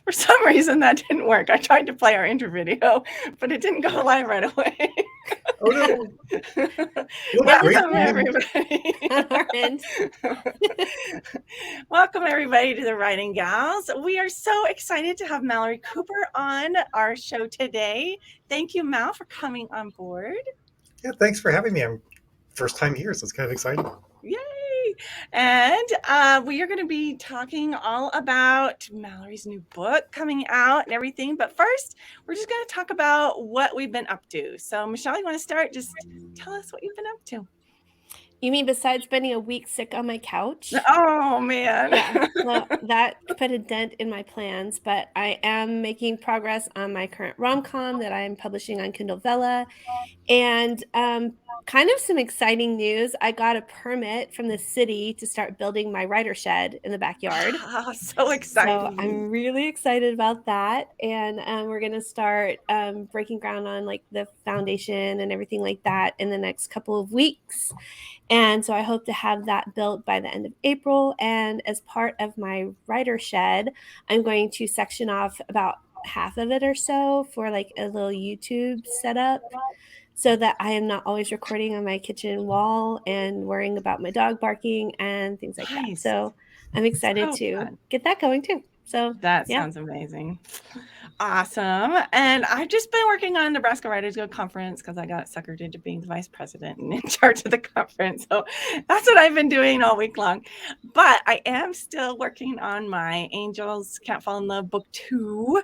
For some reason, that didn't work. I tried to play our intro video, but it didn't go live right away. Oh no! Looks great. Welcome, everybody. On our end. Welcome, everybody, to the Writing Gals. We are so excited to have Mallory Cooper on our show today. Thank you, Mal, for coming on board. Yeah, thanks for having me. I'm first time here, so it's kind of exciting. Yay! And we are going to be talking all about Mallory's new book coming out and everything. But first, we're just going to talk about what we've been up to. So, Michelle, you want to start? Just tell us what you've been up to. You mean besides spending a week sick on my couch? Oh, man. Yeah, well, that put a dent in my plans, but I am making progress on my current rom-com that I'm publishing on Kindle Vella. And kind of some exciting news. I got a permit from the city to start building my writer shed in the backyard. Oh, so exciting. So I'm really excited about that. And we're going to start breaking ground on like the foundation and everything like that in the next couple of weeks. And so I hope to have that built by the end of April. And as part of my writer shed, I'm going to section off about half of it or so for like a little YouTube setup, so that I am not always recording on my kitchen wall and worrying about my dog barking and things like that. So I'm excited to get that going too. So that sounds amazing. Awesome. And I've just been working on Nebraska Writers Guild Conference because I got suckered into being the vice president and in charge of the conference. So that's what I've been doing all week long. But I am still working on my Angels Can't Fall in Love book 2.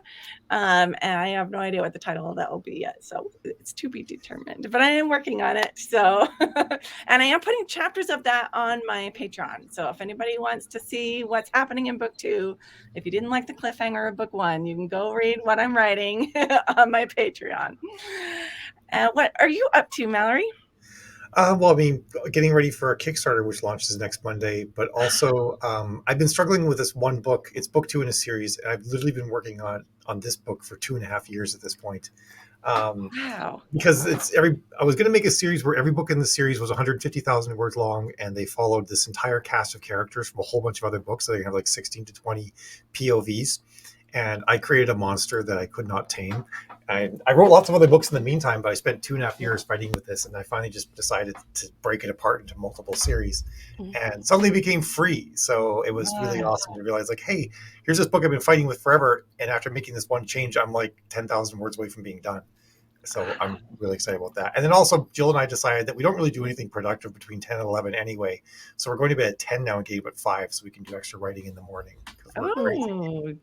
And I have no idea what the title of that will be yet. So it's to be determined. But I am working on it. So, and I am putting chapters of that on my Patreon. So if anybody wants to see what's happening in book 2, if you didn't like the cliffhanger of book 1, you can go read what I'm writing on my Patreon. What are you up to, Mallory? Well, I mean, getting ready for a Kickstarter, which launches next Monday, but also I've been struggling with this one book. It's book 2 in a series, and I've literally been working on this book for 2.5 years at this point. Wow. Because I was going to make a series where every book in the series was 150,000 words long, and they followed this entire cast of characters from a whole bunch of other books. So they have like 16 to 20 POVs. And I created a monster that I could not tame. I wrote lots of other books in the meantime, but I spent 2.5 years fighting with this, and I finally just decided to break it apart into multiple series. And suddenly it became free. So it was really awesome to realize, like, hey, here's this book I've been fighting with forever, and after making this one change, I'm like 10,000 words away from being done. So I'm really excited about that. And then also, Jill and I decided that we don't really do anything productive between 10 and 11 anyway. So we're going to bed at 10 now and getting up at 5 so we can do extra writing in the morning. Oh,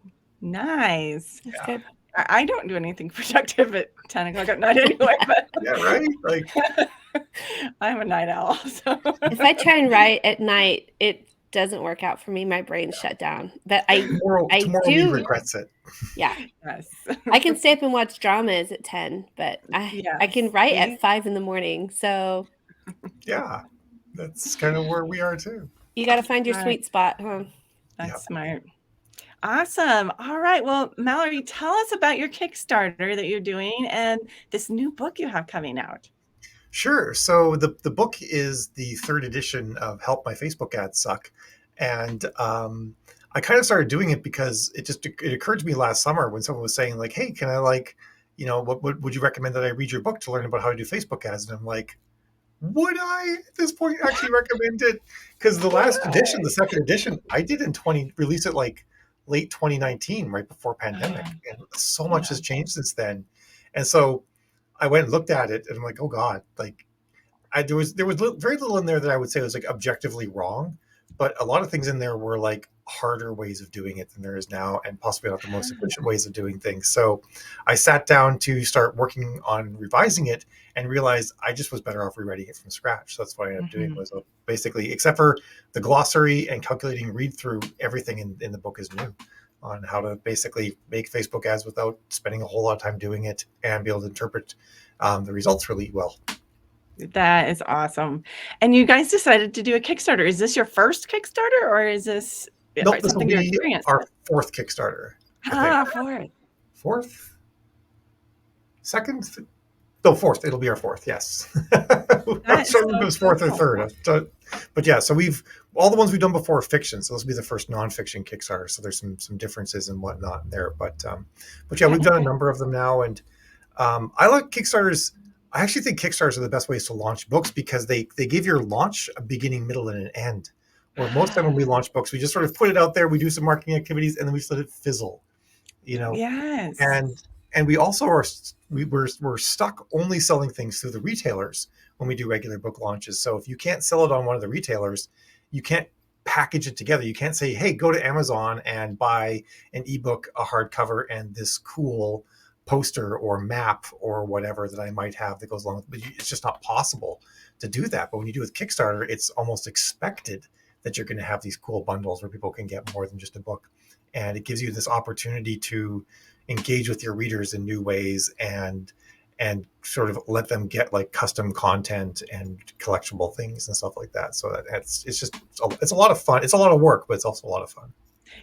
nice. Yeah. I don't do anything productive at 10 o'clock at night anyway. But yeah, right? Like, I'm a night owl. So. If I try and write at night, it doesn't work out for me. My brain's shut down. But tomorrow do regrets it. Yeah. Yes. I can stay up and watch dramas at 10, but I can write at 5 in the morning. So yeah, that's kind of where we are too. You got to find your sweet spot, huh? That's smart. Awesome. All right. Well, Mallory, tell us about your Kickstarter that you're doing and this new book you have coming out. Sure. So the book is the 3rd edition of Help My Facebook Ads Suck. And I kind of started doing it because it occurred to me last summer when someone was saying, like, hey, can I, like, you know, what would you recommend that I read your book to learn about how to do Facebook ads? And I'm like, would I at this point actually recommend it? Because the last edition, the 2nd edition, I did release it like late 2019, right before pandemic. And so much has changed since then. And so I went and looked at it and I'm like, oh God, like there was very little in there that I would say was like objectively wrong, but a lot of things in there were like harder ways of doing it than there is now, and possibly not the most efficient ways of doing things. So I sat down to start working on revising it and realized I just was better off rewriting it from scratch. So that's what I ended up doing, was basically, except for the glossary and calculating read through, everything in the book is new on how to basically make Facebook ads without spending a whole lot of time doing it and be able to interpret the results really well. That is awesome. And you guys decided to do a Kickstarter. Is this your first Kickstarter, or is this nope, this will be our 4th Kickstarter? Fourth? Second? No, 4th. It'll be our 4th, yes. I'm not sure if it was 4th or 3rd. But yeah, so we've all the ones we've done before are fiction, so this will be the first nonfiction Kickstarter. So there's some differences and whatnot there, but yeah, we've done a number of them now, and I like Kickstarters. I actually think Kickstarters are the best ways to launch books because they give your launch a beginning, middle, and an end. Where most time when we launch books, we just sort of put it out there, we do some marketing activities, and then we just let it fizzle. Yes. And we also we're stuck only selling things through the retailers when we do regular book launches. So if you can't sell it on one of the retailers, you can't package it together. You can't say, hey, go to Amazon and buy an ebook, a hardcover, and this cool poster or map or whatever that I might have that goes along with it. But it's just not possible to do that. But when you do with Kickstarter, it's almost expected that you're going to have these cool bundles where people can get more than just a book. And it gives you this opportunity to engage with your readers in new ways and sort of let them get like custom content and collectible things and stuff like that. So it's a lot of fun. It's a lot of work, but it's also a lot of fun.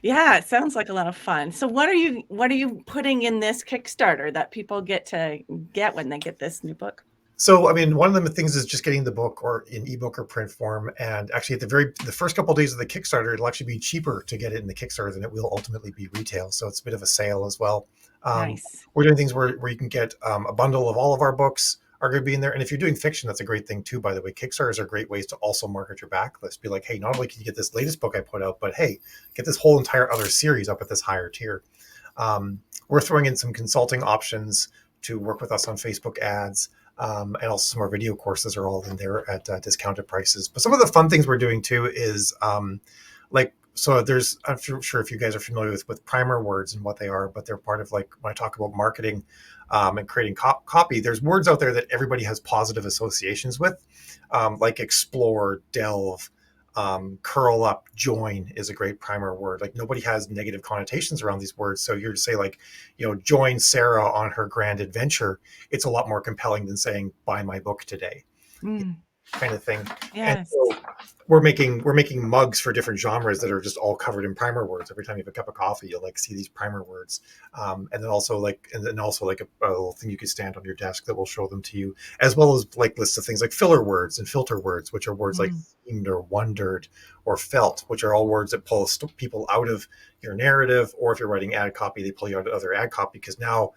Yeah, it sounds like a lot of fun. So what are you putting in this Kickstarter that people get to get when they get this new book? So, I mean, one of the things is just getting the book or in ebook or print form. And actually, the first couple of days of the Kickstarter, it'll actually be cheaper to get it in the Kickstarter than it will ultimately be retail. So it's a bit of a sale as well. Nice. We're doing things where you can get a bundle of all of our books are going to be in there. And if you're doing fiction, that's a great thing too, by the way. Kickstarters are great ways to also market your backlist. Be like, hey, not only can you get this latest book I put out, but hey, get this whole entire other series up at this higher tier. We're throwing in some consulting options to work with us on Facebook ads. And also some of our video courses are all in there at discounted prices. But some of the fun things we're doing too is so there's, I'm sure if you guys are familiar with primer words and what they are, but they're part of like when I talk about marketing and creating copy, there's words out there that everybody has positive associations with, like explore, delve, curl up, join is a great primer word. Like nobody has negative connotations around these words. So you're to say like, join Sarah on her grand adventure. It's a lot more compelling than saying buy my book today. Kind of thing. Yes. And so we're making mugs for different genres that are just all covered in primer words. Every time you have a cup of coffee, you'll like see these primer words. And then also like a little thing you can stand on your desk that will show them to you, as well as like lists of things like filler words and filter words, which are words like seemed or wondered or felt, which are all words that pull people out of your narrative. Or if you're writing ad copy, they pull you out of other ad copy because now,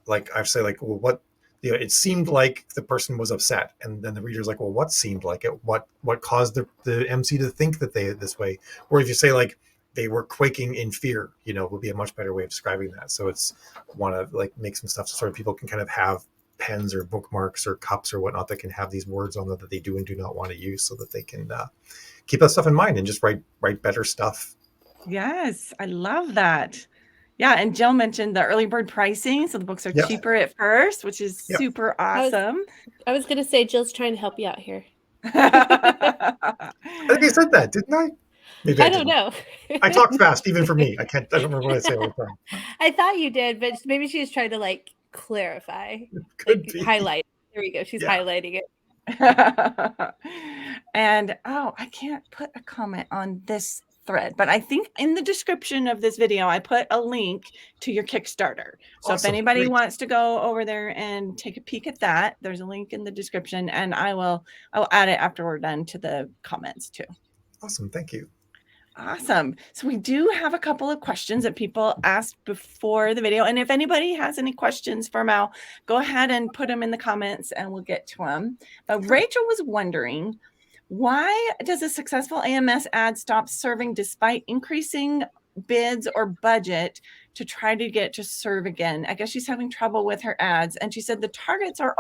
like I say, like, well, what? It seemed like the person was upset, and then the reader's like, well, what seemed like it? What caused the MC to think that they this way? Or if you say like they were quaking in fear, would be a much better way of describing that. So it's want to like make some stuff so sort of people can kind of have pens or bookmarks or cups or whatnot that can have these words on them that they do and do not want to use, so that they can keep that stuff in mind and just write better stuff. Yes, I love that. Yeah, and Jill mentioned the early bird pricing, so the books are cheaper at first, which is super awesome. I was going to say Jill's trying to help you out here. I think I said that, didn't I? Maybe I don't know. I talk fast, even for me. I don't remember what I say all the time. I thought you did, but maybe she was trying to like clarify. Could be. Highlight. There we go. She's highlighting it. And I can't put a comment on this thread, but I think in the description of this video I put a link to your Kickstarter. So if anybody wants to go over there and take a peek at that, there's a link in the description, and I'll add it after we're done to the comments too. Awesome, thank you. Awesome. So we do have a couple of questions that people asked before the video. And if anybody has any questions for Mal, go ahead and put them in the comments and we'll get to them. But Rachel was wondering, why does a successful AMS ad stop serving despite increasing bids or budget to try to get to serve again? I guess she's having trouble with her ads. And she said the targets are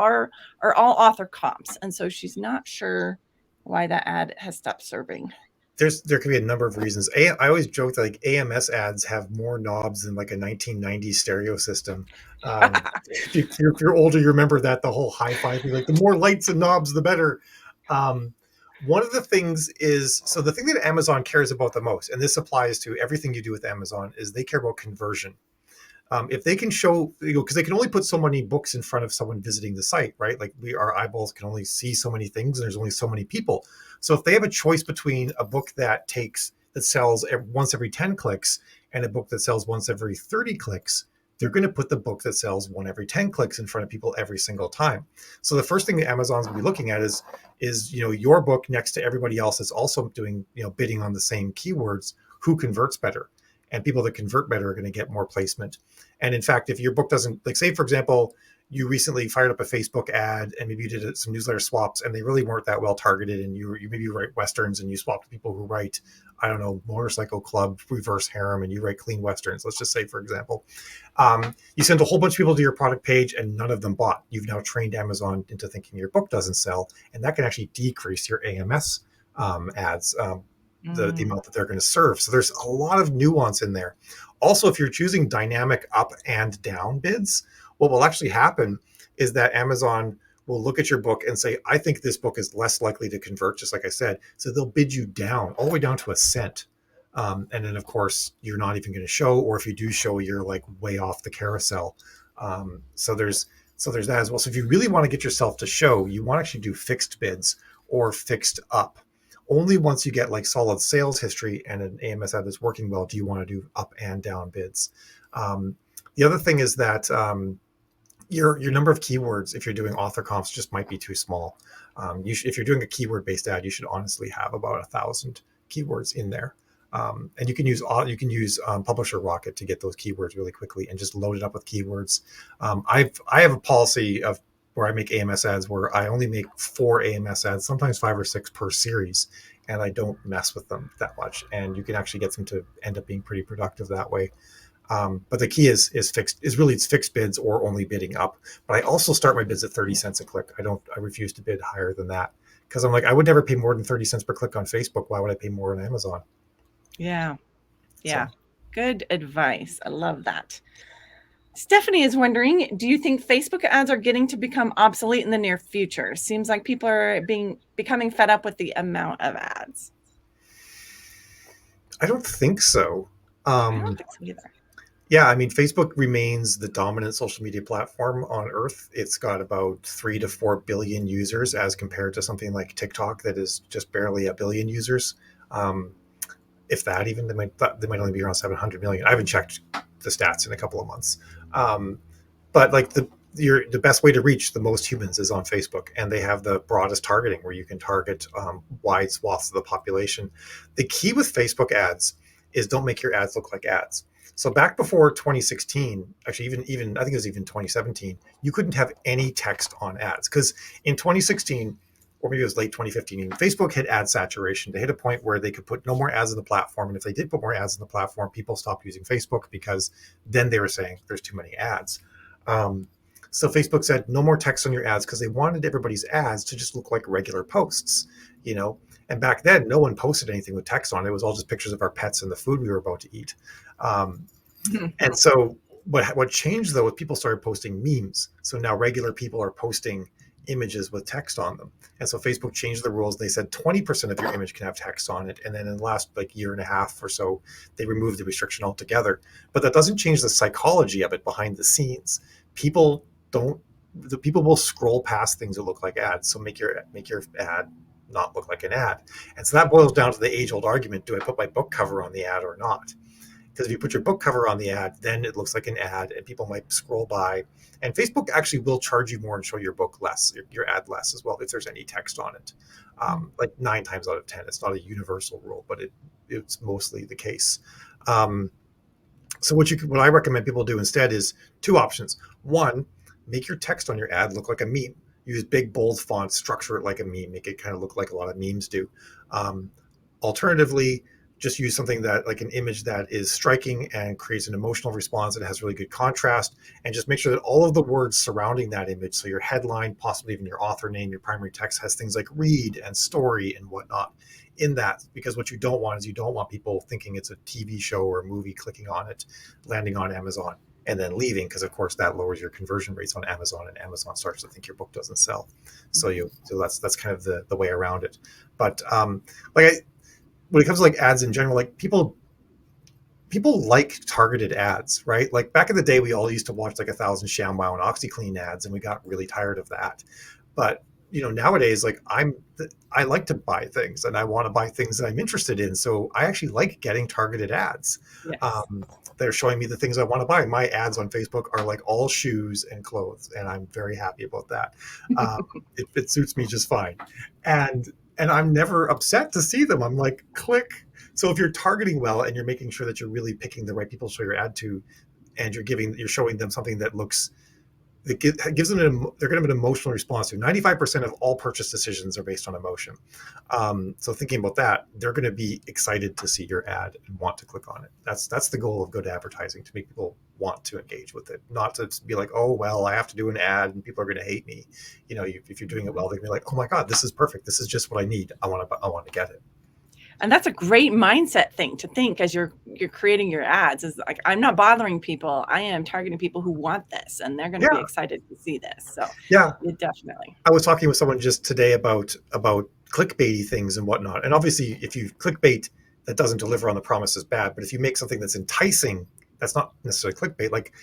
all author comps. And so she's not sure why that ad has stopped serving. There could be a number of reasons. I always joke that like AMS ads have more knobs than like a 1990s stereo system. If you're older, you remember that the whole hi-fi thing, like the more lights and knobs, the better. One of the things is, so the thing that Amazon cares about the most, and this applies to everything you do with Amazon, is they care about conversion. If they can show, because they can only put so many books in front of someone visiting the site, right? Like our eyeballs can only see so many things, and there's only so many people. So if they have a choice between a book that sells once every 10 clicks and a book that sells once every 30 clicks, they're going to put the book that sells 1 every 10 clicks in front of people every single time. So the first thing that Amazon's going to be looking at is your book next to everybody else that's also doing bidding on the same keywords. Who converts better? And people that convert better are going to get more placement. And in fact, if your book doesn't, like, say for example, you recently fired up a Facebook ad and maybe you did some newsletter swaps and they really weren't that well targeted, and you maybe write Westerns and you swap to people who write, I don't know, Motorcycle Club, Reverse Harem, and you write clean Westerns, let's just say, for example. You send a whole bunch of people to your product page and none of them bought. You've now trained Amazon into thinking your book doesn't sell, and that can actually decrease your AMS ads, the amount that they're going to serve. So there's a lot of nuance in there. Also, if you're choosing dynamic up and down bids, what will actually happen is that Amazon will look at your book and say, I think this book is less likely to convert, just like I said. So they'll bid you down, all the way down to a cent. And then, of course, you're not even going to show, or if you do show, you're like way off the carousel. So there's that as well. So if you really want to get yourself to show, you want to actually do fixed bids or fixed up. Only once you get like solid sales history and an AMS ad that's working well do you want to do up and down bids. The other thing is that your number of keywords, if you're doing author comps, just might be too small. If you're doing a keyword-based ad, you should honestly have about 1,000 keywords in there. And you can use Publisher Rocket to get those keywords really quickly and just load it up with keywords. I have a policy of where I make AMS ads where I only make 4 AMS ads, sometimes 5 or 6 per series, and I don't mess with them that much. And you can actually get them to end up being pretty productive that way. But the key is fixed bids or only bidding up. But I also start my bids at 30 cents a click. I refuse to bid higher than that, because I'm like, I would never pay more than 30 cents per click on Facebook. Why would I pay more on Amazon? Yeah. So. Good advice. I love that. Stephanie is wondering, do you think Facebook ads are getting to become obsolete in the near future? Seems like people are becoming fed up with the amount of ads. I don't think so. I don't think so either. Yeah, I mean, Facebook remains the dominant social media platform on Earth. It's got about 3 to 4 billion users, as compared to something like TikTok that is just barely 1 billion users. If that even, they might only be around 700 million. I haven't checked the stats in a couple of months. But like the best way to reach the most humans is on Facebook, and they have the broadest targeting where you can target wide swaths of the population. The key with Facebook ads is don't make your ads look like ads. So back before 2016, actually even I think it was even 2017, you couldn't have any text on ads, because in 2016, or maybe it was late 2015, Facebook hit ad saturation. They hit a point where they could put no more ads on the platform. And if they did put more ads on the platform, people stopped using Facebook, because then they were saying there's too many ads. So Facebook said no more text on your ads, because they wanted everybody's ads to just look like regular posts, And back then, no one posted anything with text on it. It was all just pictures of our pets and the food we were about to eat. And so what changed, though, was people started posting memes. So now regular people are posting images with text on them. And so Facebook changed the rules. They said 20% of your image can have text on it. And then in the last year and a half or so, they removed the restriction altogether. But that doesn't change the psychology of it behind the scenes. People will scroll past things that look like ads. So make your ad not look like an ad. And so that boils down to the age-old argument: do I put my book cover on the ad or not? Because if you put your book cover on the ad, then it looks like an ad and people might scroll by. And Facebook actually will charge you more and show your book less, your ad less as well, if there's any text on it. 9 times out of 10. It's not a universal rule, but it's mostly the case. So what I recommend people do instead is 2 options. 1, make your text on your ad look like a meme. Use big, bold fonts, structure it like a meme, make it kind of look like a lot of memes do. Alternatively, just use something that, like an image that is striking and creates an emotional response and has really good contrast, and just make sure that all of the words surrounding that image, so your headline, possibly even your author name, your primary text, has things like read and story and whatnot in that. Because what you don't want is people thinking it's a TV show or a movie, clicking on it, landing on Amazon, and then leaving, because of course that lowers your conversion rates on Amazon, and Amazon starts to think your book doesn't sell. So that's kind of the way around it. But when it comes to ads in general, people like targeted ads, right? Like back in the day, we all used to watch 1,000 ShamWow and OxyClean ads, and we got really tired of that. But nowadays, like I like to buy things and I want to buy things that I'm interested in. So I actually like getting targeted ads. Yes. Um, they're showing me the things I want to buy. My ads on Facebook are like all shoes and clothes, and I'm very happy about that. Um, it suits me just fine, and I'm never upset to see them. I'm like, click. So if you're targeting well and you're making sure that you're really picking the right people to show your ad to, and you're showing them something that looks it gives them they're going to have an emotional response to. 95% of all purchase decisions are based on emotion. So thinking about that, they're going to be excited to see your ad and want to click on it. That's the goal of good advertising, to make people want to engage with it, not to be like, oh well, I have to do an ad and people are going to hate me. If you're doing it well, they're going to be like, oh my god, this is perfect, this is just what I need, I want to get it. And that's a great mindset thing to think as you're creating your ads, is like, I'm not bothering people. I am targeting people who want this, and they're going to be excited to see this. So yeah, definitely. I was talking with someone just today about clickbaity things and whatnot. And obviously, if you clickbait that doesn't deliver on the promise is bad. But if you make something that's enticing, that's not necessarily clickbait. Like,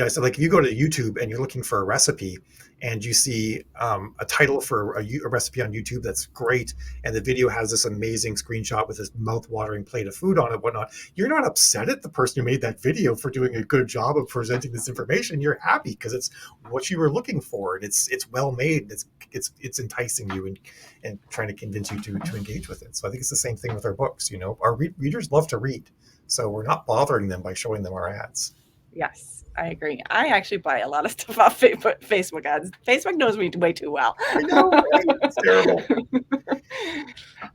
I said, like if you go to YouTube and you're looking for a recipe and you see a title for a recipe on YouTube that's great, and the video has this amazing screenshot with this mouth-watering plate of food on it, whatnot, you're not upset at the person who made that video for doing a good job of presenting this information. You're happy because it's what you were looking for, and it's well made. It's enticing you and trying to convince you to engage with it. So I think it's the same thing with our books. Our readers love to read, so we're not bothering them by showing them our ads. Yes, I agree. I actually buy a lot of stuff off Facebook ads. Facebook knows me way too well. I know, right? It's terrible.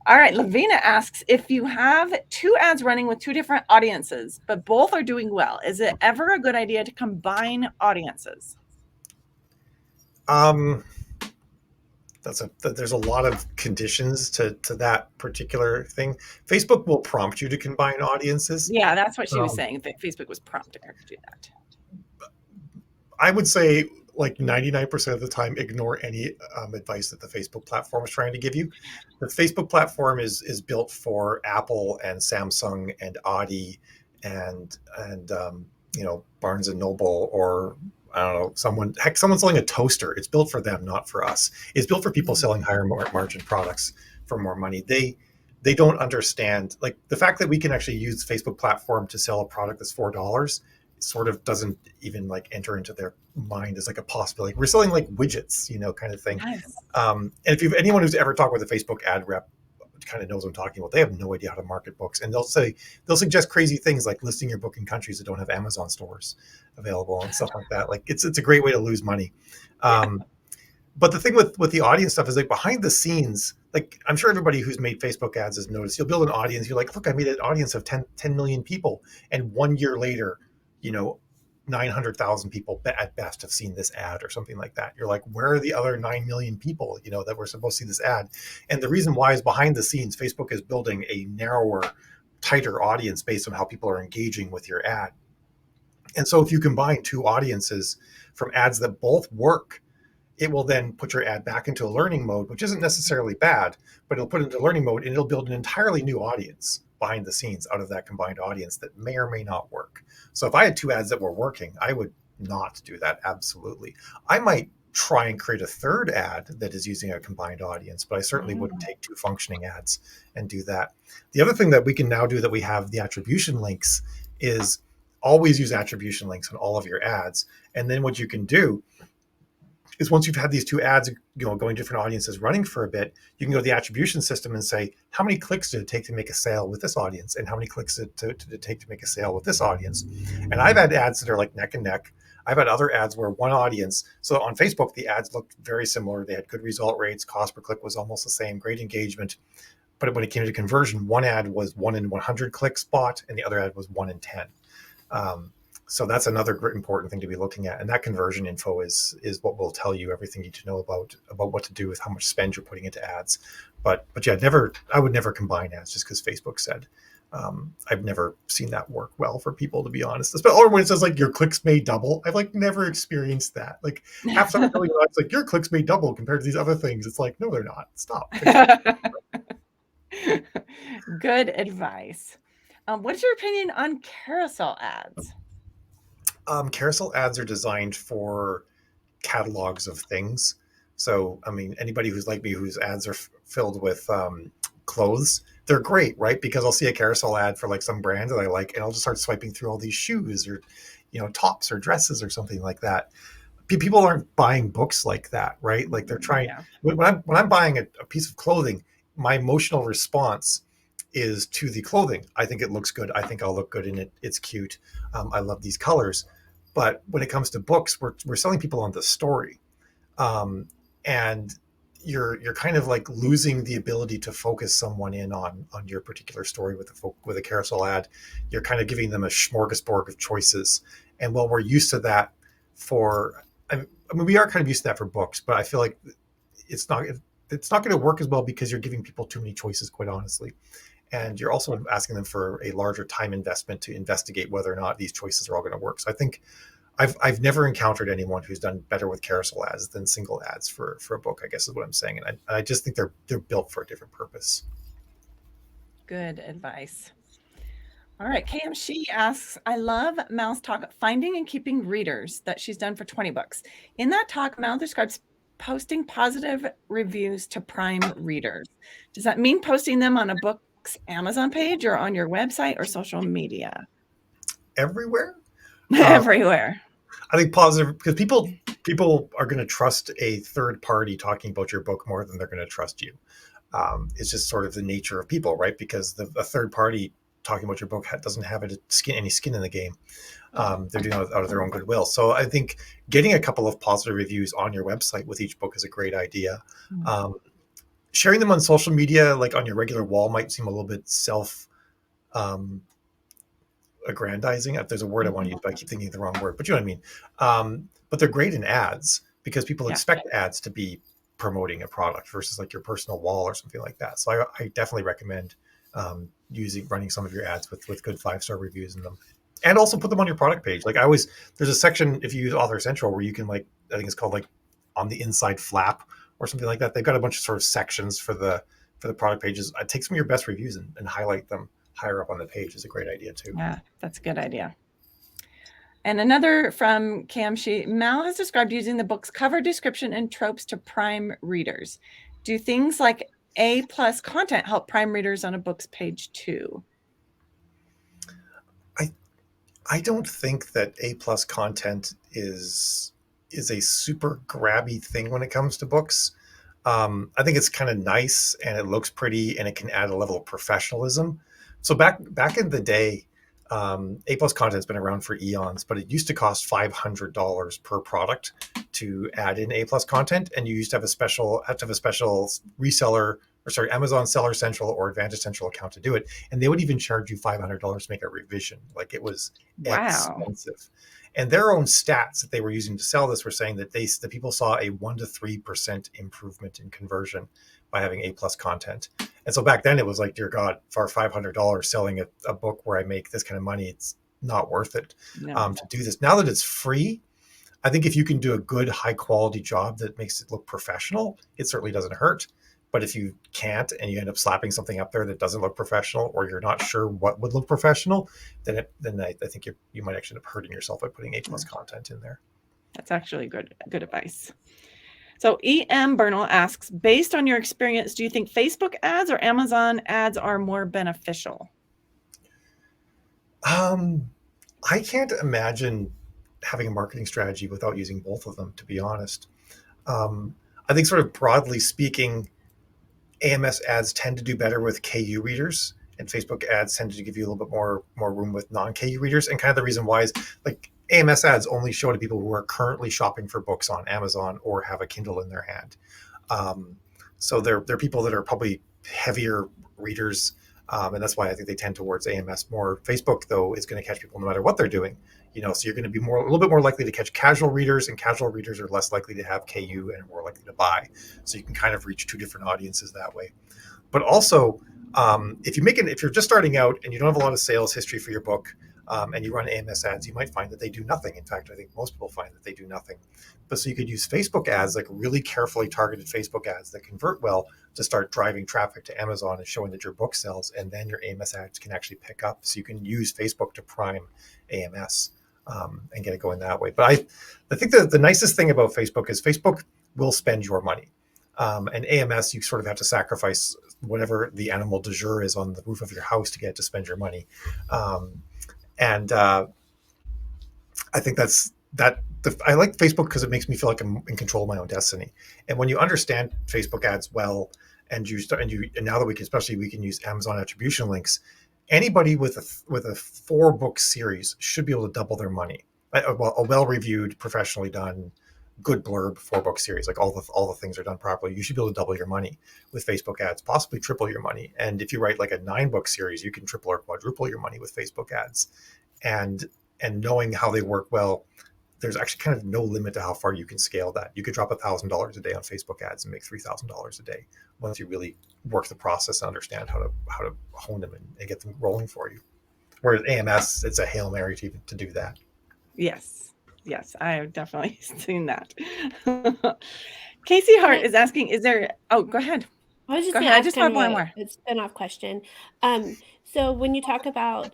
All right, Lavina asks, if you have two ads running with two different audiences, but both are doing well, is it ever a good idea to combine audiences? There's a lot of conditions to that particular thing. Facebook will prompt you to combine audiences. Yeah, that's what she was saying. Facebook was prompting her to do that. I would say like 99% of the time, ignore any advice that the Facebook platform is trying to give you. The Facebook platform is built for Apple and Samsung and Audi and Barnes and Noble, or I don't know, someone selling a toaster. It's built for them, not for us. It's built for people selling higher margin products for more money. They don't understand, like, the fact that we can actually use Facebook platform to sell a product that's $4 sort of doesn't even like enter into their mind as like a possibility. We're selling like widgets, kind of thing. Nice. And if anyone who's ever talked with a Facebook ad rep kind of knows what I'm talking about, they have no idea how to market books, and they'll suggest crazy things like listing your book in countries that don't have Amazon stores available and stuff like that. Like it's a great way to lose money. But the thing with the audience stuff is, like, behind the scenes, like, I'm sure everybody who's made Facebook ads has noticed, you'll build an audience. You're like, look, I made an audience of 10 million people. And 1 year later, 900,000 people at best have seen this ad or something like that. You're like, where are the other 9 million people, that were supposed to see this ad? And the reason why is, behind the scenes, Facebook is building a narrower, tighter audience based on how people are engaging with your ad. And so if you combine two audiences from ads that both work, it will then put your ad back into a learning mode, which isn't necessarily bad, but it'll put it into learning mode and it'll build an entirely new audience behind the scenes out of that combined audience that may or may not work. So if I had two ads that were working, I would not do that. Absolutely. I might try and create a third ad that is using a combined audience, but I certainly wouldn't take two functioning ads and do that. The other thing that we can now do, that we have the attribution links, is always use attribution links on all of your ads. And then what you can do is, once you've had these two ads, going different audiences running for a bit, you can go to the attribution system and say, how many clicks did it take to make a sale with this audience? And how many clicks did it take to make a sale with this audience? And I've had ads that are like neck and neck. I've had other ads where one audience, so on Facebook, the ads looked very similar. They had good result rates. Cost per click was almost the same, great engagement. But when it came to conversion, one ad was 1 in 100 clicks bought, and the other ad was 1 in 10. So that's another important thing to be looking at. And that conversion info is what will tell you everything you need to know about what to do with how much spend you're putting into ads. But yeah, I would never combine ads just because Facebook said. I've never seen that work well for people, to be honest. Or when it says like your clicks may double, I've like never experienced that. Like half the time it's like your clicks may double compared to these other things. It's like, no, they're not. Stop. Good advice. What's your opinion on carousel ads? Carousel ads are designed for catalogs of things. So, I mean, anybody who's like me, whose ads are filled with clothes, they're great, right? Because I'll see a carousel ad for like some brand that I like, and I'll just start swiping through all these shoes or, tops or dresses or something like that. People aren't buying books like that, right? Like they're trying. Yeah. When I'm buying a piece of clothing, my emotional response is to the clothing. I think it looks good. I think I'll look good in it. It's cute. I love these colors. But when it comes to books, we're selling people on the story, and you're kind of like losing the ability to focus someone in on your particular story with a carousel ad. You're kind of giving them a smorgasbord of choices, and while we're used to that for, I mean, we are kind of used to that for books, but I feel like it's not it's not going to work as well because you're giving people too many choices, quite honestly, and you're also asking them for a larger time investment to investigate whether or not these choices are all going to work. So I think I've never encountered anyone who's done better with carousel ads than single ads for a book, I guess is what I'm saying. And I just think they're built for a different purpose. Good advice. All right, Cam, she asks, I love Mal's talk, finding and keeping readers, that she's done for 20 books. In that talk, Mal describes posting positive reviews to prime readers. Does that mean posting them on a book's Amazon page or on your website or social media? Everywhere. Everywhere. I think positive, because people are going to trust a third party talking about your book more than they're going to trust you. It's just sort of the nature of people, right? Because a third party talking about your book doesn't have any skin in the game. They're doing it out of their own goodwill. So I think getting a couple of positive reviews on your website with each book is a great idea. Sharing them on social media, like on your regular wall, might seem a little bit aggrandizing. If there's a word I want to use, but I keep thinking the wrong word, but you know what I mean. But they're great in ads because people expect ads to be promoting a product versus like your personal wall or something like that. So I definitely recommend running some of your ads with good 5-star reviews in them, and also put them on your product page. Like there's a section if you use Author Central where you can, like, I think it's called like on the inside flap or something like that. They've got a bunch of sort of sections for the product pages. I take some of your best reviews and highlight them higher up on the page is a great idea too. Yeah, that's a good idea. And another from Cam, Mal has described using the book's cover description and tropes to prime readers. Do things like A+ content help prime readers on a book's page too? I don't think that A+ content is a super grabby thing when it comes to books. I think it's kind of nice and it looks pretty and it can add a level of professionalism. So back in the day, A+ content has been around for eons, but it used to cost $500 per product to add in A+ content, and you used to have a special reseller, or sorry, Amazon Seller Central or Advantage Central account to do it, and they would even charge you $500 to make a revision. Like, it was expensive. And their own stats that they were using to sell this were saying that the people saw a 1% to 3% improvement in conversion by having A+ content. And so back then it was like, dear God, for $500 selling a book where I make this kind of money, it's not worth it to do this. Now that it's free, I think if you can do a good, high quality job that makes it look professional, it certainly doesn't hurt. But if you can't and you end up slapping something up there that doesn't look professional, or you're not sure what would look professional, then I think you might actually end up hurting yourself by putting A+ content in there. That's actually good advice. So E.M. Bernal asks, based on your experience, do you think Facebook ads or Amazon ads are more beneficial? I can't imagine having a marketing strategy without using both of them, to be honest. I think, sort of broadly speaking, AMS ads tend to do better with KU readers, and Facebook ads tend to give you a little bit more room with non-KU readers. And kind of the reason why is, like, AMS ads only show to people who are currently shopping for books on Amazon or have a Kindle in their hand. So they're people that are probably heavier readers, and that's why I think they tend towards AMS more. Facebook, though, is going to catch people no matter what they're doing. So you're going to be a little bit more likely to catch casual readers, and casual readers are less likely to have KU and are more likely to buy. So you can kind of reach two different audiences that way. But also, if you're just starting out and you don't have a lot of sales history for your book, and you run AMS ads, you might find that they do nothing. In fact, I think most people find that they do nothing. But so you could use Facebook ads, like really carefully targeted Facebook ads that convert well, to start driving traffic to Amazon and showing that your book sells, and then your AMS ads can actually pick up. So you can use Facebook to prime AMS. and get it going that way. But I think that the nicest thing about Facebook is Facebook will spend your money. And AMS, you sort of have to sacrifice whatever the animal du jour is on the roof of your house to get it to spend your money. And I think I like Facebook because it makes me feel like I'm in control of my own destiny. And when you understand Facebook ads well, and now that especially we can use Amazon attribution links, anybody with a 4-book series should be able to double their money. A well-reviewed, professionally done, good blurb 4-book series, like all the things are done properly, you should be able to double your money with Facebook ads, possibly triple your money. And if you write like a 9-book series, you can triple or quadruple your money with Facebook ads. And knowing how they work well, there's actually kind of no limit to how far you can scale that. You could drop $1,000 a day on Facebook ads and make $3,000 a day once you really work the process and understand how to hone them and get them rolling for you. Whereas AMS, it's a Hail Mary to do that. Yes, I have definitely seen that. Casey Hart is asking, is there? Oh, go ahead. I was just Go going ahead. I to just ask have kind one of more. a spin-off question. So when you talk about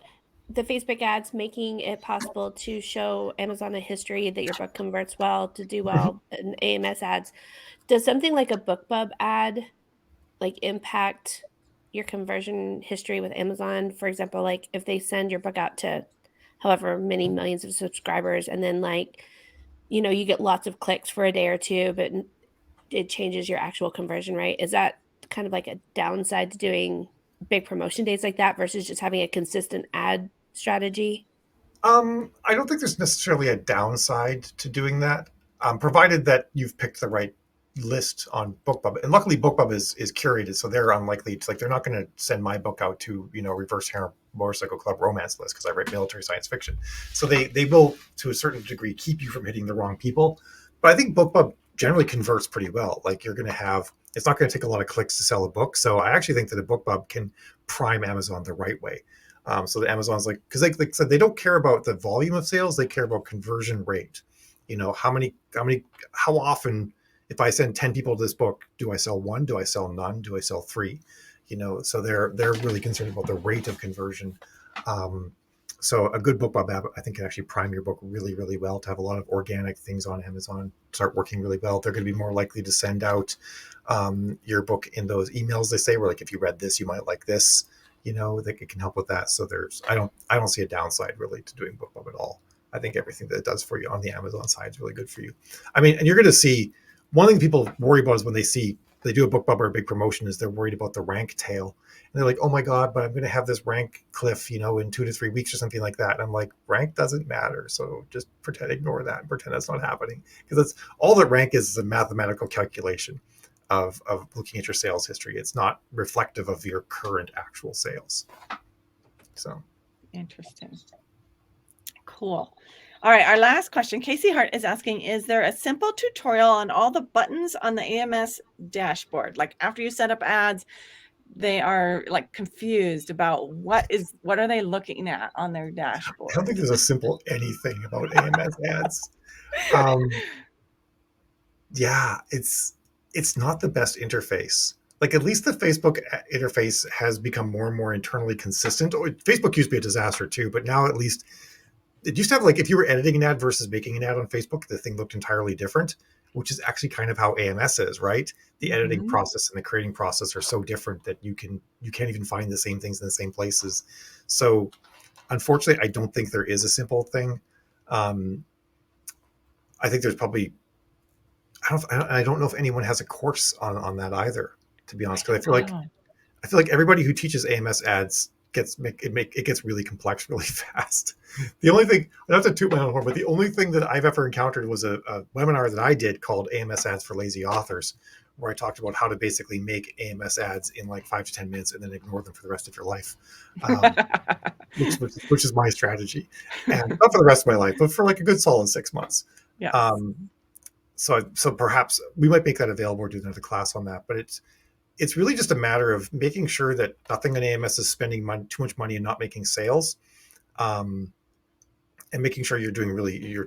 the Facebook ads making it possible to show Amazon a history that your book converts well, to do well in AMS ads, does something like a BookBub ad like impact your conversion history with Amazon? For example, like if they send your book out to however many millions of subscribers, and then like, you get lots of clicks for a day or two, but it changes your actual conversion rate. Is that kind of like a downside to doing big promotion days like that versus just having a consistent ad strategy? I don't think there's necessarily a downside to doing that, provided that you've picked the right list on BookBub. And luckily, BookBub is curated, so they're unlikely to, like, they're not going to send my book out to Reverse Harem Motorcycle Club romance list because I write military science fiction. So they will, to a certain degree, keep you from hitting the wrong people. But I think BookBub generally converts pretty well. Like, you're going to have, it's not going to take a lot of clicks to sell a book. So I actually think that a BookBub can prime Amazon the right way. So that Amazon's like, because like I said, they don't care about the volume of sales; they care about conversion rate. How often, if I send 10 people to this book, do I sell one? Do I sell none? Do I sell three? So they're really concerned about the rate of conversion. So a good BookBub app, I think, can actually prime your book really, really well to have a lot of organic things on Amazon start working really well. They're going to be more likely to send out your book in those emails they say, where like, if you read this, you might like this. That it can help with that. So I don't see a downside really to doing BookBub at all. I think everything that it does for you on the Amazon side is really good for you. I mean, and you're going to see, one thing people worry about is when they do a BookBub or a big promotion, is they're worried about the rank tail. And they're like, oh my God, but I'm going to have this rank cliff, in 2 to 3 weeks or something like that. And I'm like, rank doesn't matter. So just ignore that and pretend that's not happening. Because that's all that rank is a mathematical calculation of looking at your sales history. It's not reflective of your current actual sales. So Interesting. Cool. All right, our last question. Casey Hart is asking, is there a simple tutorial on all the buttons on the AMS dashboard? Like, after you set up ads, they are like confused about what are they looking at on their dashboard? I don't think there's a simple anything about AMS ads. Yeah, it's not the best interface. Like, at least the Facebook interface has become more and more internally consistent. Facebook used to be a disaster too, but now at least it used to have, like, if you were editing an ad versus making an ad on Facebook, the thing looked entirely different, which is actually kind of how AMS is, right? The editing process and the creating process are so different that you can't even find the same things in the same places. So unfortunately, I don't think there is a simple thing. I think there's probably, I don't know if anyone has a course on that either, to be honest, because I feel like everybody who teaches AMS ads it gets really complex really fast. The only thing, I don't have to toot my own horn, but the only thing that I've ever encountered was a webinar that I did called AMS Ads for Lazy Authors, where I talked about how to basically make AMS ads in like 5 to 10 minutes and then ignore them for the rest of your life, which is my strategy, and not for the rest of my life, but for like a good solid 6 months. Yes. So perhaps we might make that available or do another class on that, but it's really just a matter of making sure that nothing on AMS is spending too much money and not making sales, and making sure you're doing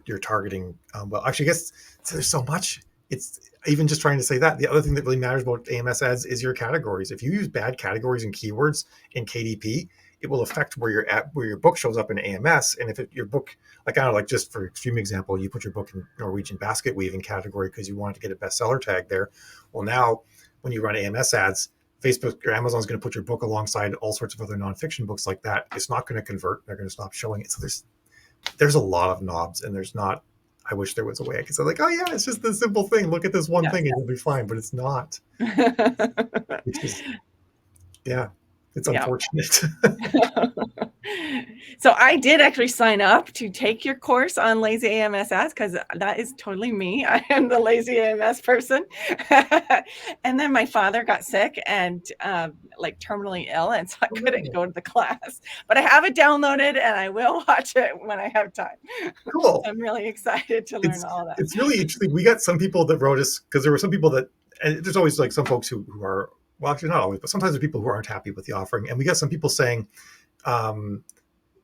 you're targeting well. Actually, I guess there's so much. It's even just trying to say that. The other thing that really matters about AMS ads is your categories. If you use bad categories and keywords in KDP, it will affect where you're at, where your book shows up in AMS. And if your book, like, I don't know, like just for extreme example, you put your book in Norwegian basket weaving category because you wanted to get a bestseller tag there. Well, now when you run AMS ads, Facebook or Amazon's going to put your book alongside all sorts of other nonfiction books like that. It's not going to convert. They're going to stop showing it. So there's a lot of knobs, and there's not. I wish there was a way I could say like, oh yeah, it's just this simple thing. Look at this one thing, and you'll be fine. But it's not. It's just, yeah, it's unfortunate. So I did actually sign up to take your course on lazy AMS ads because that is totally me. I am the lazy AMS person. And then my father got sick and like terminally ill, and so I couldn't go to the class. But I have it downloaded and I will watch it when I have time. Cool. I'm really excited to learn all that. It's really interesting. We got some people that wrote us because there were some people that, and there's always like some folks who are, well, actually not always, but sometimes there's people who aren't happy with the offering. And we got some people saying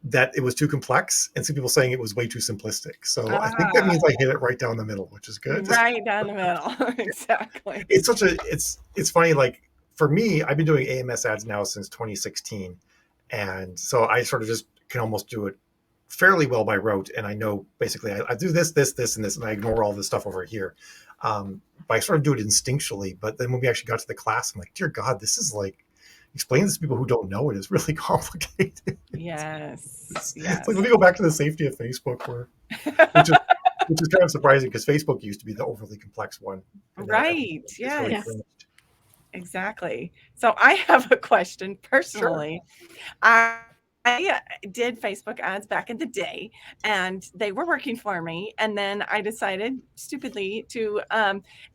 that it was too complex, and some people saying it was way too simplistic. So I think that means I hit it right down the middle, which is good. Right down the middle. Exactly. It's funny. Like for me, I've been doing AMS ads now since 2016. And so I sort of just can almost do it fairly well by rote. And I know basically I do this, and this, and I ignore all this stuff over here. But I sort of do it instinctually. But then when we actually got to the class, I'm like, dear God, this is like, explain this to people who don't know it is really complicated. Yes. It's like, let me go back to the safety of Facebook, which is kind of surprising because Facebook used to be the overly complex one. Right. Yeah. Really exactly. So I have a question personally. Sure. I did Facebook ads back in the day, and they were working for me. And then I decided stupidly to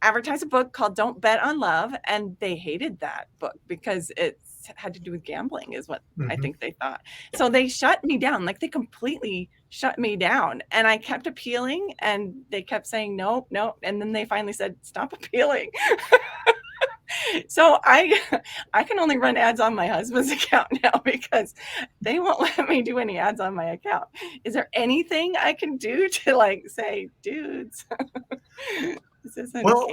advertise a book called Don't Bet on Love. And they hated that book because it had to do with gambling is what I think they thought. So they shut me down. Like they completely shut me down. And I kept appealing, and they kept saying, no. And then they finally said, stop appealing. So I can only run ads on my husband's account now because they won't let me do any ads on my account. Is there anything I can do to like say, dudes? Well,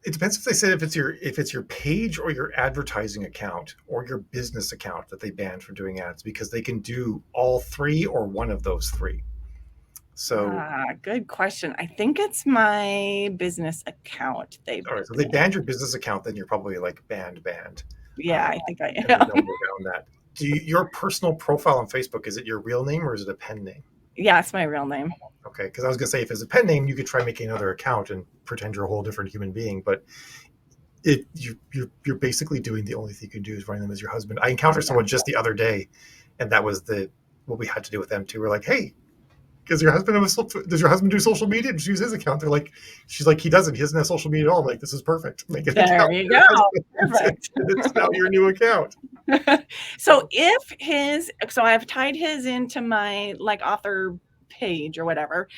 it depends if they said if it's your page or your advertising account or your business account that they banned from doing ads, because they can do all three or one of those three. So good question. I think it's my business account. All right, so they banned your business account, then you're probably like banned. Yeah, I think I am. No way around that. Your personal profile on Facebook, is it your real name or is it a pen name? Yeah, it's my real name. Okay, because I was gonna say if it's a pen name, you could try making another account and pretend you're a whole different human being, but you're basically doing the only thing you can do is running them as your husband. I encountered someone just the other day, and that was what we had to do with them too. We're like, hey, does your husband do social media? Just use his account. She's like, he doesn't. He doesn't have social media at all. I'm like, this is perfect. Make it there you go. Perfect. It's now your new account. So I've tied his into my like author page or whatever.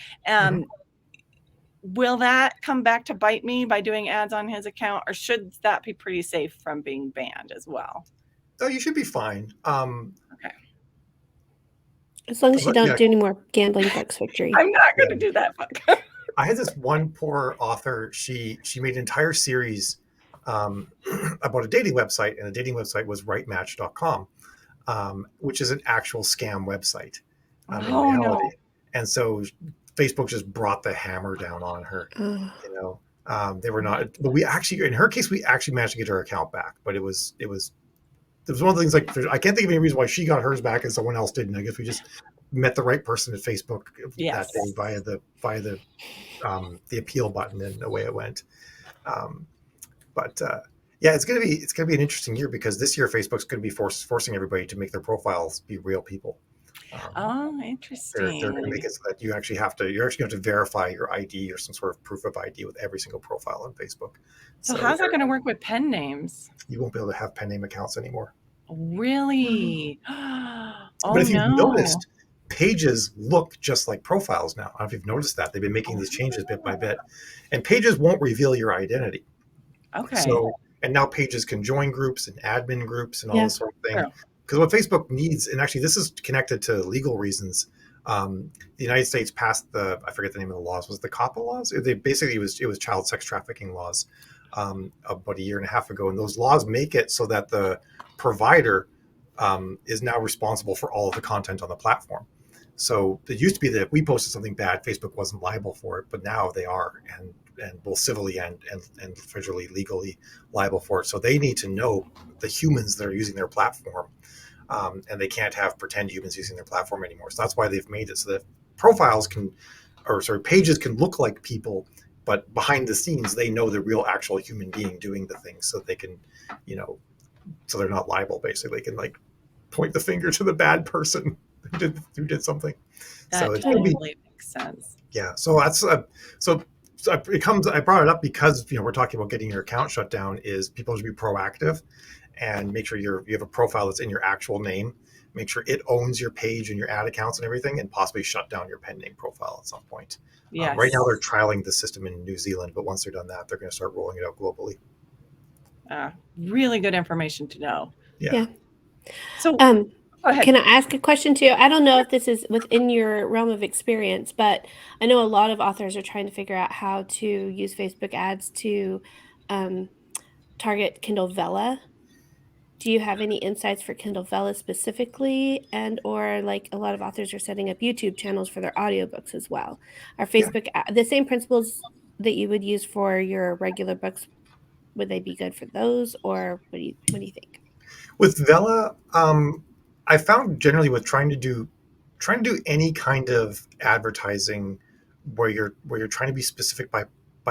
Will that come back to bite me by doing ads on his account, or should that be pretty safe from being banned as well? Oh, you should be fine. Okay. As long as you don't do any more gambling books, Victory. I'm not going to do that book. I had this one poor author. She made an entire series about a dating website, and the dating website was rightmatch.com, which is an actual scam website in reality. No. And so Facebook just brought the hammer down on her. They were not, but we actually, in her case, we actually managed to get her account back, but it was one of the things, like, I can't think of any reason why she got hers back and someone else didn't. I guess we just met the right person at Facebook that day via the appeal button, and away it went. It's gonna be an interesting year, because this year Facebook's gonna be forcing everybody to make their profiles be real people. Interesting. They're going to make it so that you actually have to verify your ID or some sort of proof of ID with every single profile on Facebook. So how's that going to work with pen names? You won't be able to have pen name accounts anymore. Really? But if you've noticed, pages look just like profiles now. I don't know if you've noticed that. They've been making these changes bit by bit, and pages won't reveal your identity. Okay. So, and now pages can join groups and admin groups and all this sort of thing. Sure. Because what Facebook needs, and actually this is connected to legal reasons. The United States passed I forget the name of the laws, was it the COPPA laws? It was child sex trafficking laws about a year and a half ago. And those laws make it so that the provider is now responsible for all of the content on the platform. So it used to be that if we posted something bad, Facebook wasn't liable for it, but now they are, and both civilly and federally legally liable for it. So they need to know the humans that are using their platform, and they can't have pretend humans using their platform anymore. So that's why they've made it so that profiles can, or sorry, pages can look like people, but behind the scenes they know the real actual human being doing the things, so they can, so they're not liable. Basically, they can like point the finger to the bad person who did something. That So it's going to be, totally makes sense. yeah. So that's so it comes. I brought it up because we're talking about getting your account shut down. Is people should be proactive and make sure you have a profile that's in your actual name. Make sure it owns your page and your ad accounts and everything, and possibly shut down your pen name profile at some point. Yes. Right now they're trialing the system in New Zealand, but once they're done that, they're going to start rolling it out globally. Really good information to know. Yeah. So go ahead. Can I ask a question too? I don't know if this is within your realm of experience, but I know a lot of authors are trying to figure out how to use Facebook ads to target Kindle Vella. Do you have any insights for Kindle Vella specifically? And or like a lot of authors are setting up YouTube channels for their audiobooks as well. Are Facebook the same principles that you would use for your regular books? Would they be good for those, or what do you think? With Vella, I found generally with trying to do any kind of advertising where you're trying to be specific by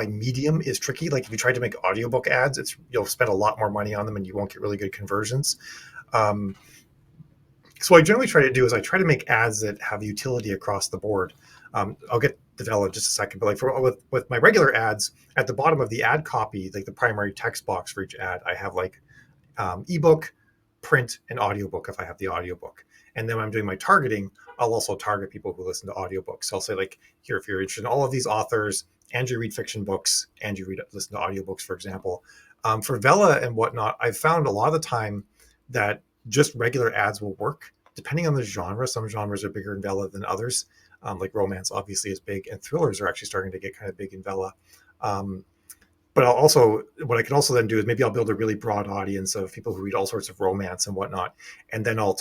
medium is tricky. Like if you try to make audiobook ads, you'll spend a lot more money on them and you won't get really good conversions. So what I generally try to do is I try to make ads that have utility across the board. I'll get to Vella in just a second, but like with my regular ads, at the bottom of the ad copy, like the primary text box for each ad, I have like ebook, print, and audiobook if I have the audiobook. And then when I'm doing my targeting, I'll also target people who listen to audiobooks. So I'll say like, here, if you're interested in all of these authors and you read fiction books and you listen to audiobooks, for example. For Vella and whatnot, I've found a lot of the time that just regular ads will work depending on the genre. Some genres are bigger in Vella than others. Like romance obviously is big, and thrillers are actually starting to get kind of big in Vella. But what I can also then do is maybe I'll build a really broad audience of people who read all sorts of romance and whatnot. And then I'll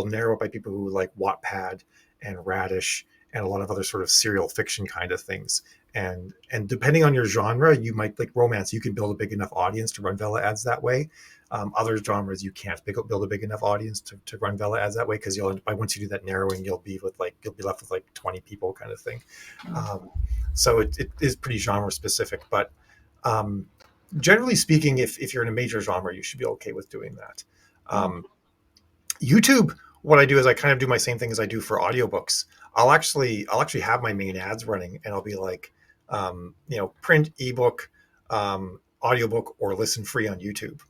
narrow it by people who like Wattpad and Radish and a lot of other sort of serial fiction kind of things. And depending on your genre, you might like romance, you can build a big enough audience to run Vella ads that way. Other genres, you can't build a big enough audience to run Vella ads that way, because once you do that narrowing, you'll be left with like 20 people kind of thing. So it is pretty genre specific, but generally speaking, if you're in a major genre, you should be okay with doing that. YouTube, what I do is I kind of do my same thing as I do for audiobooks. I'll actually have my main ads running, and I'll be like, print, ebook, audiobook, or listen free on YouTube.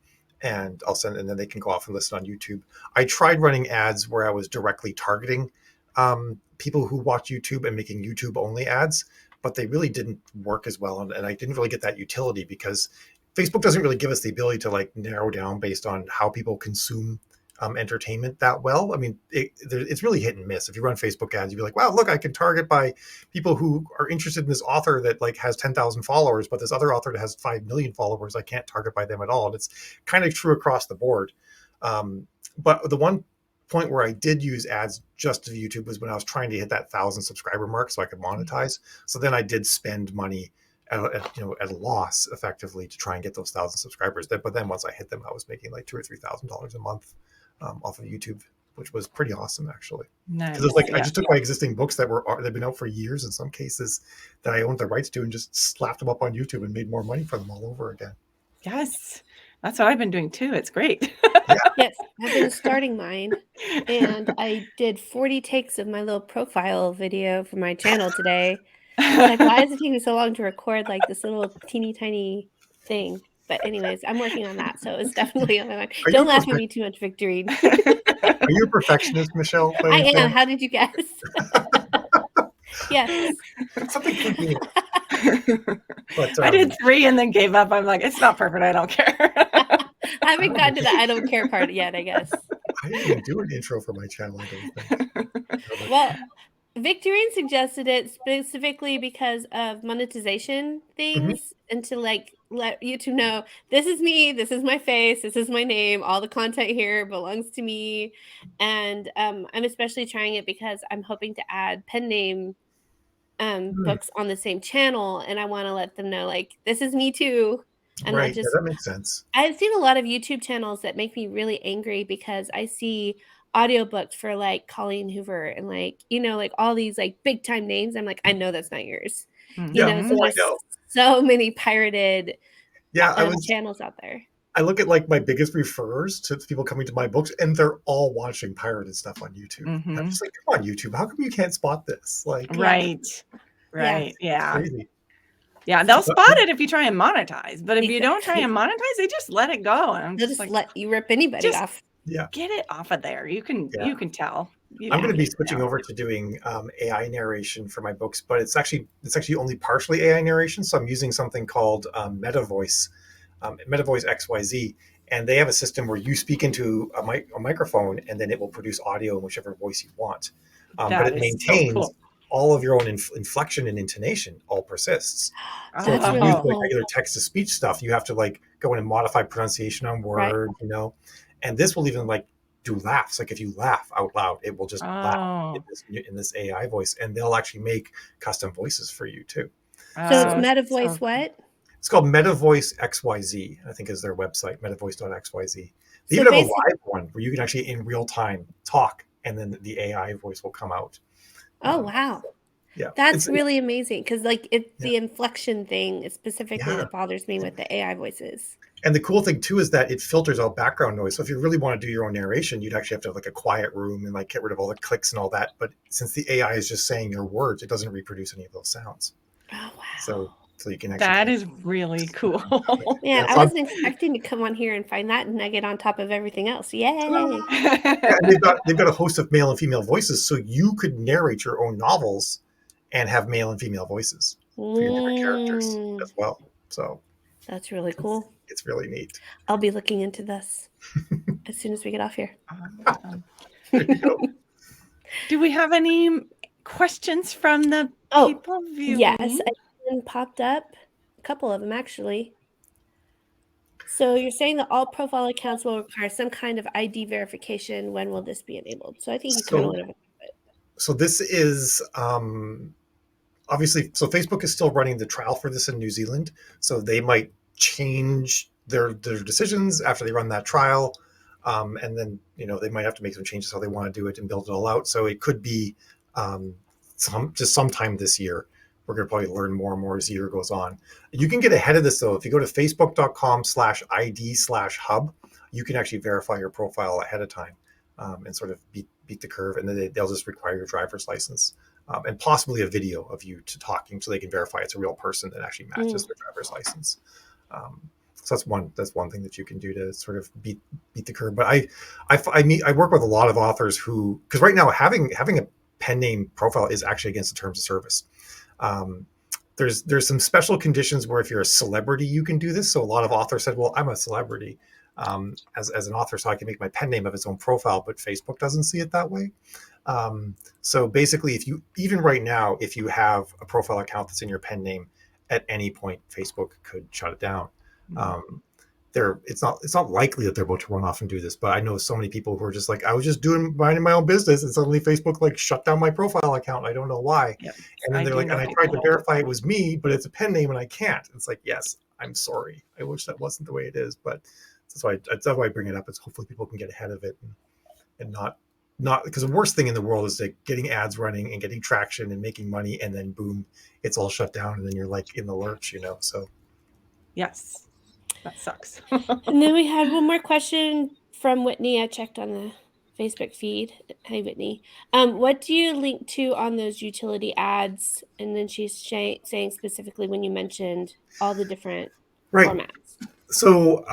And and then they can go off and listen on YouTube. I tried running ads where I was directly targeting people who watch YouTube and making YouTube only ads, but they really didn't work as well. And I didn't really get that utility because Facebook doesn't really give us the ability to like narrow down based on how people consume entertainment that well. I mean, it's really hit and miss. If you run Facebook ads, you'd be like, wow, look, I can target by people who are interested in this author that like has 10,000 followers, but this other author that has 5 million followers, I can't target by them at all. And it's kind of true across the board. But the one point where I did use ads just to YouTube was when I was trying to hit that 1,000 subscriber mark so I could monetize. So then I did spend money at a loss effectively to try and get those 1,000 subscribers. But then once I hit them, I was making like $2,000 or $3,000 a month off of YouTube, which was pretty awesome actually. Nice. Because I just took my existing books they've been out for years in some cases that I owned the rights to, and just slapped them up on YouTube and made more money for them all over again. Yes, that's what I've been doing too. It's great. Yes, I've been starting mine, and I did 40 takes of my little profile video for my channel today. Like, why is it taking so long to record like this little teeny tiny thing? But anyways, I'm working on that, so it's definitely on my mind. Don't laugh at me too much, Victorine. Are you a perfectionist, Michelle? I am. How did you guess? Yes. Something could be. But I did 3 and then gave up. I'm like, it's not perfect. I don't care. I haven't gotten to the I don't care part yet, I guess. I didn't even do an intro for my channel, I don't think. Well, Victorine suggested it specifically because of monetization things and to like let YouTube know this is me, this is my face, this is my name, all the content here belongs to me. And I'm especially trying it because I'm hoping to add pen name books on the same channel, and I want to let them know like this is me too. And Right. Yeah, that makes sense. I've seen a lot of YouTube channels that make me really angry because I see audiobooks for like Colleen Hoover and like, like all these like big time names. I'm like, I know that's not yours. Yeah, So I there's know. so many pirated Yeah, channels out there. I look at like my biggest referrers to people coming to my books, and they're all watching pirated stuff on YouTube. I'm just like, come on, YouTube, how come you can't spot this? Like, Right. it's crazy. Yeah, they'll spot it if you try and monetize, but if you don't try Exactly. and monetize, they just let it go. And I'm They'll just just like, let you rip anybody just off. Yeah. get it off of there. You can tell. I'm going to be switching over to doing AI narration for my books, but it's actually only partially AI narration. So I'm using something called Meta Voice XYZ, and they have a system where you speak into a microphone, and then it will produce audio in whichever voice you want. But it maintains all of your own inflection and intonation, all persists. So if you use like regular text to speech stuff, you have to like go in and modify pronunciation on words, and this will even like do laughs. Like if you laugh out loud, it will just laugh in this AI voice, and they'll actually make custom voices for you too. So it's Meta Voice what? It's called Meta Voice XYZ, I think is their website, metavoice.xyz. They even have a live one where you can actually in real time talk, and then the AI voice will come out. Oh, wow. Yeah. That's really amazing because like it's the inflection thing specifically that bothers me with the AI voices. And the cool thing too is that it filters out background noise. So if you really want to do your own narration, you'd actually have to have like a quiet room and like get rid of all the clicks and all that. But since the AI is just saying your words, it doesn't reproduce any of those sounds. Oh wow. So you can actually that is really cool. Yeah, I wasn't expecting to come on here and find that nugget on top of everything else. Yay. And they've got a host of male and female voices, so you could narrate your own novels and have male and female voices for your different characters as well. So that's really cool. It's really neat. I'll be looking into this as soon as we get off here. There you go. Do we have any questions from the people viewing? Yes, popped up. A couple of them actually. So you're saying that all profile accounts will require some kind of ID verification. When will this be enabled? So I think you kind of went over it. So this is obviously, so Facebook is still running the trial for this in New Zealand. So they might change their decisions after they run that trial. And then, they might have to make some changes how they want to do it and build it all out. So it could be sometime this year. We're going to probably learn more and more as the year goes on. You can get ahead of this, though. If you go to facebook.com/ID/hub, you can actually verify your profile ahead of time and sort of beat the curve. And then they'll just require your driver's license and possibly a video of you talking so they can verify it's a real person that actually matches their driver's license. So that's one thing that you can do to sort of beat the curve. But I work with a lot of authors who, because right now having a pen name profile is actually against the terms of service. There's some special conditions where if you're a celebrity, you can do this. So a lot of authors said, well, I'm a celebrity as an author, so I can make my pen name of its own profile, but Facebook doesn't see it that way. So basically, even right now, if you have a profile account that's in your pen name, at any point, Facebook could shut it down. It's not likely that they're about to run off and do this, but I know so many people who are just like, I was just minding my own business, and suddenly Facebook like shut down my profile account. I don't know why. Yep. And then they're like, and I tried to verify it was me, but it's a pen name and I can't. It's like, yes, I'm sorry. I wish that wasn't the way it is, but that's why I bring it up. It's hopefully people can get ahead of it and not because the worst thing in the world is like getting ads running and getting traction and making money, and then boom, it's all shut down, and then you're like in the lurch, So yes. That sucks. And then we had one more question from Whitney. I checked on the Facebook feed. Hey, Whitney. What do you link to on those utility ads? And then she's saying specifically when you mentioned all the different formats. So,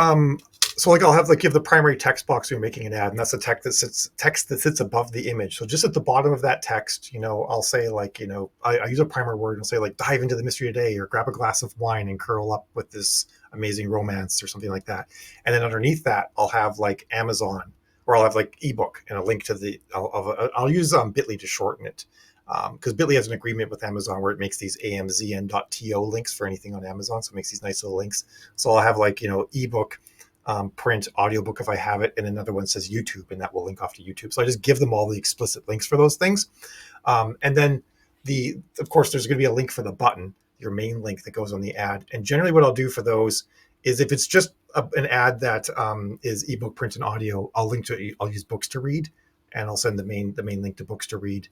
like I'll have you have the primary text box where you're making an ad, and that's the text that sits above the image. So just at the bottom of that text, I'll say I use a primer word and say like dive into the mystery today, or grab a glass of wine and curl up with this amazing romance or something like that. And then underneath that, I'll have like Amazon, or I'll have like ebook and a link to I'll use Bitly to shorten it. because Bitly has an agreement with Amazon where it makes these amzn.to links for anything on Amazon. So it makes these nice little links. So I'll have like, ebook, print, audiobook if I have it, and another one says YouTube, and that will link off to YouTube. So I just give them all the explicit links for those things. And then of course, there's going to be a link for the button, your main link that goes on the ad. And generally what I'll do for those is if it's just an ad that is ebook, print, and audio, I'll link to it. I'll use Books to Read, and I'll send the main link to Books to Read.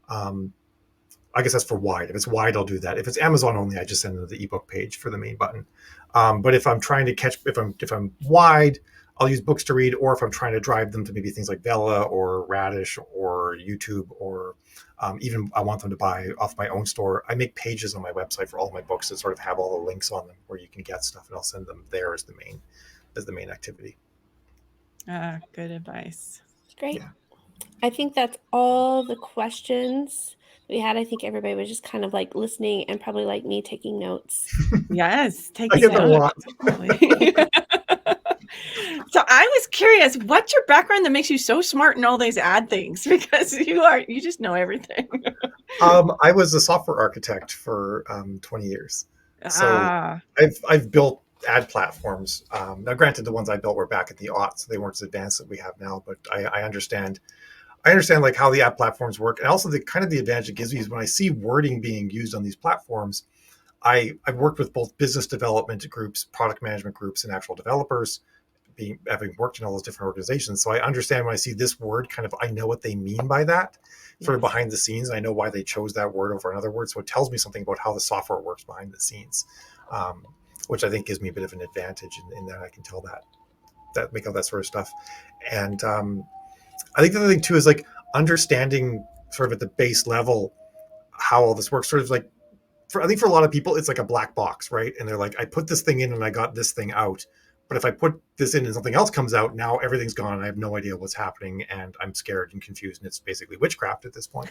I guess that's for wide. If it's wide, I'll do that. If it's Amazon only, I just send them to the ebook page for the main button. But if I'm trying to catch, if I'm wide, I'll use Books to Read, or if I'm trying to drive them to maybe things like Vella or Radish or YouTube, or even I want them to buy off my own store, I make pages on my website for all my books that sort of have all the links on them where you can get stuff, and I'll send them there as the main activity. Good advice. Great. Yeah. I think that's all the questions we had. I think everybody was just kind of like listening and probably like me taking notes. Yes, take I get that a lot. So I was curious, what's your background that makes you so smart in all these ad things? Because you just know everything. I was a software architect for 20 years. So I've built ad platforms. Now, granted, the ones I built were back at the aughts, so they weren't as advanced as we have now. But I understand like how the ad platforms work, and also the advantage it gives me is when I see wording being used on these platforms. I've worked with both business development groups, product management groups, and actual developers, having worked in all those different organizations. So I understand when I see this word, I know what they mean by that, sort of behind the scenes. I know why they chose that word over another word. So it tells me something about how the software works behind the scenes, which I think gives me a bit of an advantage in that I can tell that make all that sort of stuff. And I think the other thing too is like understanding sort of at the base level how all this works. Sort of like, I think for a lot of people, it's like a black box, right? And they're like, I put this thing in and I got this thing out. But if I put this in and something else comes out, now everything's gone. And I have no idea what's happening, and I'm scared and confused, and it's basically witchcraft at this point.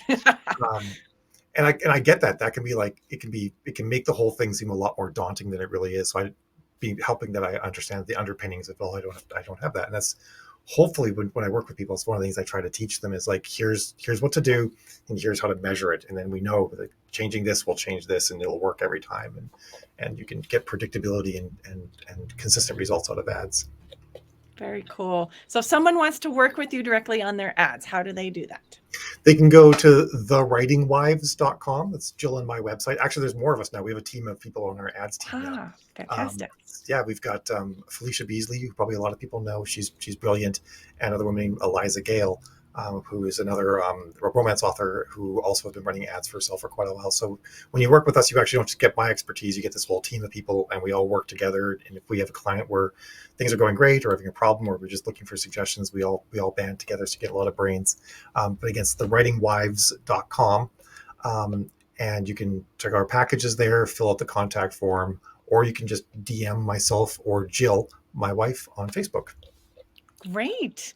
And I get that. That can be like, it can make the whole thing seem a lot more daunting than it really is. So I'd be helping that I understand the underpinnings of, well, I don't have that. And that's hopefully when I work with people, it's one of the things I try to teach them is like, here's what to do, and here's how to measure it. And then we know that changing this will change this, and it'll work every time. And you can get predictability and consistent results out of ads. Very cool. So if someone wants to work with you directly on their ads, how do they do that? They can go to thewritingwives.com. That's Jill and my website. Actually, there's more of us now. We have a team of people on our ads team now. Fantastic. We've got Felicia Beasley, who probably a lot of people know. She's brilliant. And another woman named Eliza Gale, who is another romance author who also has been running ads for herself for quite a while. So when you work with us, you actually don't just get my expertise. You get this whole team of people, and we all work together. And if we have a client where things are going great or having a problem, or we're just looking for suggestions, we all band together to get a lot of brains. But again, it's thewritingwives.com. And you can check our packages there, fill out the contact form, or you can just DM myself or Jill, my wife, on Facebook. Great.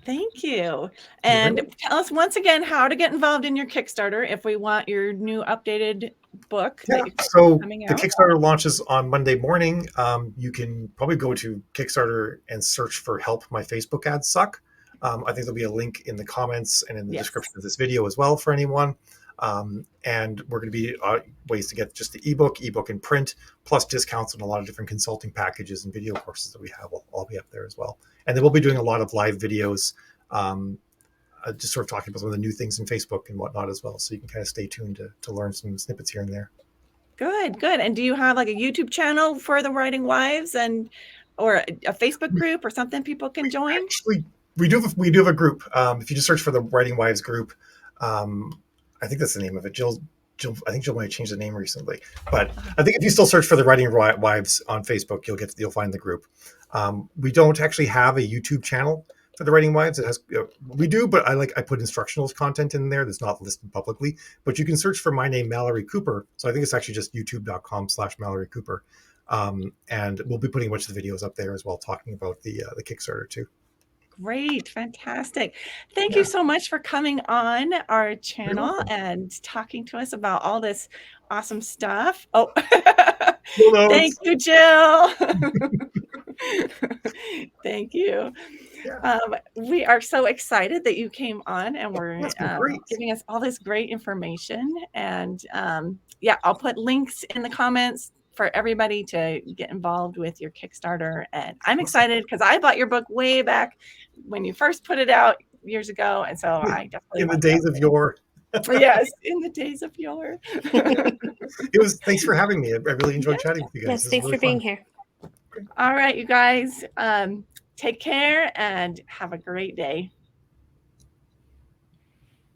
Thank you. And tell us once again how to get involved in your Kickstarter if we want your new updated book. Yeah, so the Kickstarter launches on Monday morning. You can probably go to Kickstarter and search for Help My Facebook Ads Suck. I think there'll be a link in the comments and in the description of this video as well for anyone. And we're going to be ways to get just the ebook and print, plus discounts on a lot of different consulting packages and video courses that we have will all be up there as well. And then we'll be doing a lot of live videos, just sort of talking about some of the new things in Facebook and whatnot as well. So you can kind of stay tuned to learn some snippets here and there. Good. And do you have like a YouTube channel for the Writing Wives or a Facebook group or something people can join? Actually, we do have a group. If you just search for the Writing Wives group, I think that's the name of it. Jill, I think Jill might have changed the name recently, but I think if you still search for the Writing Wives on Facebook, you'll find the group. We don't actually have a YouTube channel for the Writing Wives. It has, we do, but I put instructional content in there that's not listed publicly. But you can search for my name, Mallory Cooper. So I think it's actually just youtube.com/Mallory Cooper, and we'll be putting a bunch of the videos up there as well, talking about the Kickstarter too. Great. Fantastic. Thank you so much for coming on our channel and talking to us about all this awesome stuff. Oh, thank you, Jill. Thank you. Yeah, We are so excited that you came on and were that's been great. giving us all this great information. And yeah, I'll put links in the comments for everybody to get involved with your Kickstarter. And I'm Awesome. excited because I bought your book way back when you first put it out years ago. And so I definitely In the want that. days of yore. Yes, in the days of yore. Thanks for having me. I really enjoyed chatting with you guys. Yes, This is thanks really for being fun. here. All right, you guys, take care and have a great day.